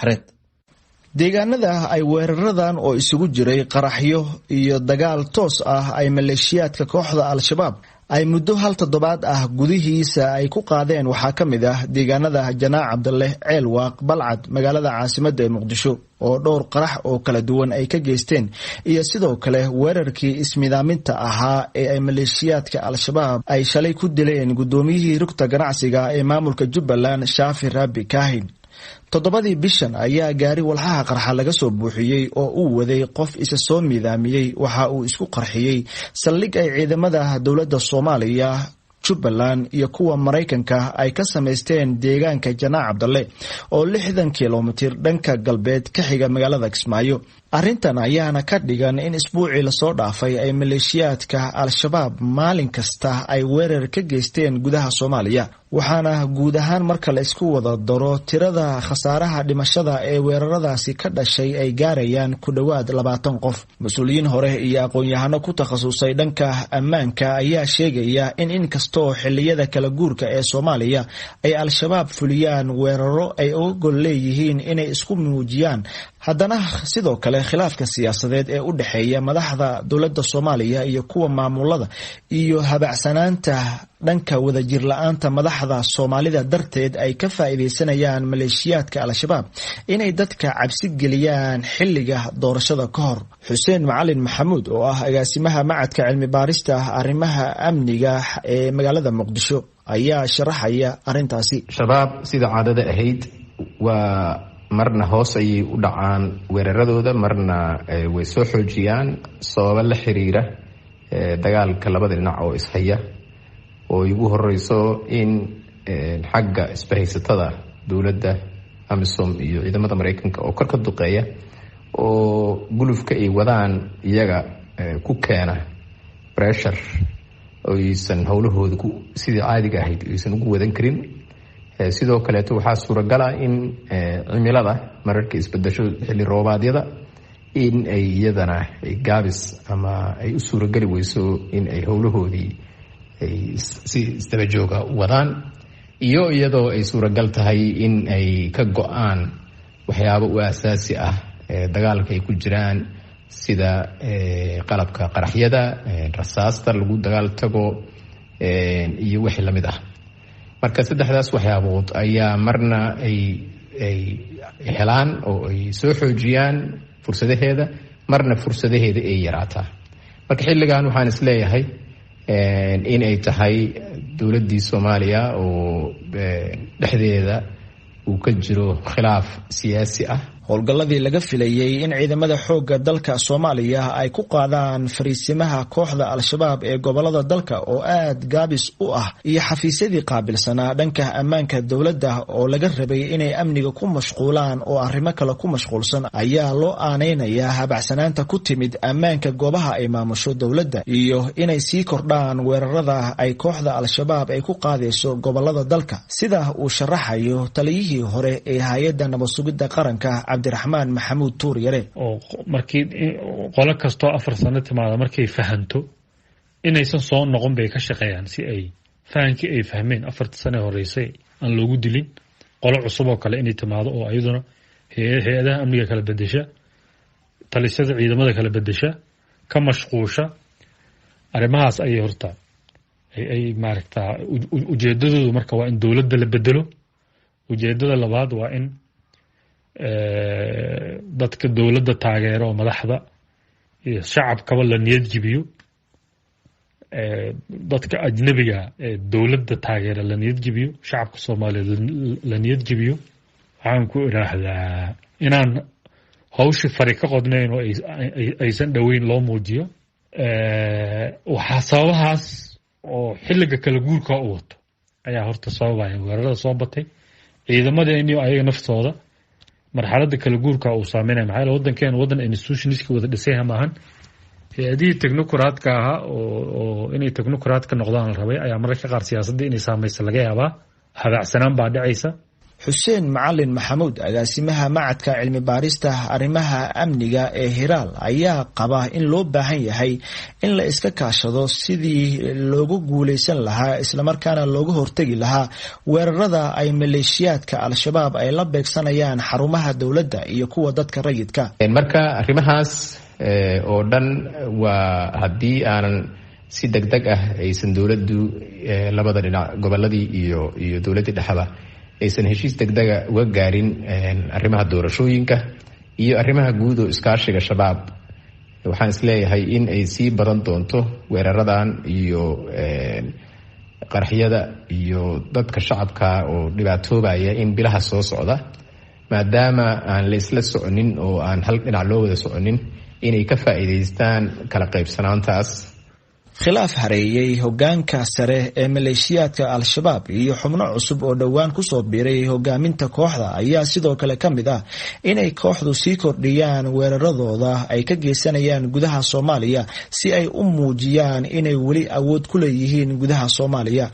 xareed. deegaanada ay weeraradan oo isugu jiray qaraxyo iyo dagaal toos ah ay maleeshiyaadka kooxda al-shabaab ay muddo hal toddobaad ah gudihiisa ay ku qaadeen waxaa ka mid ah deegaanada Janaac Cabdalle, Ceelwaaq, Balcad, magaalada caasimadda ee Muqdisho oo dhowr qarax oo kala duwan ay ka geysteen iyo sidoo kale weerarkii ismidaaminta ahaa ee ay maleeshiyaadka al-shabaab ay shalay ku dileen gudoomiyihii rugta ganacsiga ee maamulka Jubbaland Shaafi Rabbi Kaahin. toddobadii bishan ayaa gaari walxaha qarxa laga soo buuxiyey oo uu waday qof isa soo miidaamiyey waxa uu isku qarxiyey saldhig ay ciidamada dowladda Soomaaliya, Jubbaland iyo kuwa Mareykanka ay ka sameysteen deegaanka Janaac Cabdalle oo 60 kiiloomitir dhanka galbeed ka xiga magaalada Kismaayo. arrintan ayaana ka dhigan in isbuucii la soo dhaafay ay maleeshiyaadka al-shabaab maalin kasta ay weerar ka geysteen gudaha Soomaaliya, waxaana guud ahaan marka la isku wada daro tirada khasaaraha dhimashada ee weeraradaasi ka dhashay ay gaarayaan ku dhawaad 20 qof. Mas'uuliyiin hore iyo aqoon-yahano ku takhasusay dhanka ammaanka ayaa sheegaya in inkastoo xilliyada kala guurka ee Soomaaliya ay al-shabaab fuliyaan weeraro ay uga gol leeyihiin inay isku muujiyaan, haddana sidoo kale khilaafka siyaasadeed ee u dhaxeeya madaxda dowladda Soomaaliya iyo kuwa maamulada iyo habacsanaanta dhanka wadajir la'aanta madaxda Soomaalida darteed ay ka faa'iideysanayaan maleeshiyaadka al-shabaab inay dadka cabsi geliyaan xilliga doorashada ka hor. Xuseen Macalin Maxamuud oo ah agaasimaha macadka cilmi baarista arrimaha amniga ee magaalada Muqdisho ayaa sharaxaya arrintaasi. shabaab sida caadada ahayd waa marna hoos ayay u dhacaan weeraradooda, marna way soo xoojiyaan sababo la xiriira dagaalka labada dhinac oo ishaya, oo ugu horeyso in xagga isbahaysatada dowladda AMISOM iyo ciidamada Mareykanka oo kor ka duqeeya oo gulufka ay wadaan iyaga ku keena pressure oo aysan howlahooda sidii caadiga ahayd aysan ugu wadan karin. sidoo kale waxaa suuragal ah in cimilada mararka isbedesho xilli roobaadyada in ay iyadana gaabis ama ay u suuragali weyso in ay howlahoodii ay si isdaba jooga wadaan, iyo iyadoo ay suuragal tahay in ay ka go'aan waxyaabo u asaasi ah dagaalka ay ku jiraan sida qalabka qaraxyada, rasaasta lagu dagaal tago iyo wixii lamid ah. marka saddexdaas waxyaabood ayaa marna ay helaan oo ay soo xoojiyaan fursadaheeda, marna fursadaheeda ay yaraataa. marka xilligan waxaan isleeyahay in ay tahay dowladdii Soomaaliya oo dhexdeeda uu ka jiro khilaaf siyaasi ah. howlgalladii laga filayay in ciidamada xoogga dalka Soomaaliya ay ku qaadaan fariisimaha kooxda al-shabaab ee gobolada dalka oo aad gaabis u ah iyo xafiisyadii qaabilsanaa dhanka ammaanka dowladda oo laga rabay inay amniga ku mashquulaan oo arrimo kale ku mashquulsan ayaa loo aaneynayaa habacsanaanta ku timid ammaanka goobaha ay maamusho dowladda iyo inay sii kordhaan weerarada ay kooxda al-shabaab ay ku qaadayso gobolada dalka, sida uu sharaxayo taliyihii hore ee hay'adda nabad sugidda qaranka Cabdiraxmaan Maxamuud Tuur Yare. oo markii qolo kasto 4 sano timaado markay fahanto inaysan soo noqon bay ka shaqeeyaan si ay fahankii ay fahmeen 4 sano horeysay aan loogu dilin qolo cusub oo kale inay timaado oo ayaduna hay'adaha amniga kala bedesha, talisada ciidamada kala bedesha, ka mashquusha arrimahaas ay horta ay maaragtaa ujeedadoodu marka waa in dowladda la bedelo. ujeedada labaad waa in dadka dowladda taageero oo madaxda iyo shacabkaba la niyad jibiyo, dadka ajnabiga ee dowladda taageera la niyad jibiyo, shacabka Soomaaliyeed la niyad jibiyo. waxaan ku iraahdaa inaan hawshi fari ka qodnayn oo aysan dhaweyn loo muujiyo. waxaa sababahaas oo xilliga kala guurka u wato ayaa horta sababaya weerarada soo batay ciidamadeennii ayaga naftooda marxaladda kala guurka uu saameynaya. maxaa yeelay waddankeena waddan institutionska wada dhisay maahan. hay'adihii technocratka ahaa oo inay technocrat ka noqdaan la rabay ayaa mararka qaar siyaasadda inay saamayso laga yaabaa. habacsanaan baa dhacaysa. xuseen macalin maxamuud agaasimaha macadka cilmi baarista arrimaha amniga ee Hiraal ayaa qaba in loo baahan yahay in la iska kaashado sidii loogu guuleysan lahaa isla markaana looga hortagi lahaa weerarada ay maleeshiyaadka al-shabaab ay la beegsanayaan xarumaha dowladda iyo kuwa dadka rayidka. marka arrimahaas oo dhan waa haddii aanan si degdeg ah aysan dowladdu labada dhinac goboladii iyo dowladda dhexda aysan heshiis degdega uga gaarin arrimaha doorashooyinka iyo arrimaha guud oo iskaashiga shabaab, waxaan isleeyahay in ay sii badan doonto weeraradan iyo qaraxyada iyo dadka shacabka oo dhibaatoobaya in bilaha soo socda, maadaama aan la isla soconin oo aan hal dhinac loo wada soconin, inay ka faa'iidaystaan kala qaybsanaantaas. khilaaf hareeyay hogaanka sare ee maleeshiyaadka al-shabaab iyo xubno cusub oo dhowaan kusoo biiray hogaaminta kooxda ayaa sidoo kale ka mid ah inay kooxdu sii kordhiyaan weeraradooda ay ka geysanayaan gudaha Soomaaliya si ay u muujiyaan inay weli awood ku leeyihiin gudaha Soomaaliya.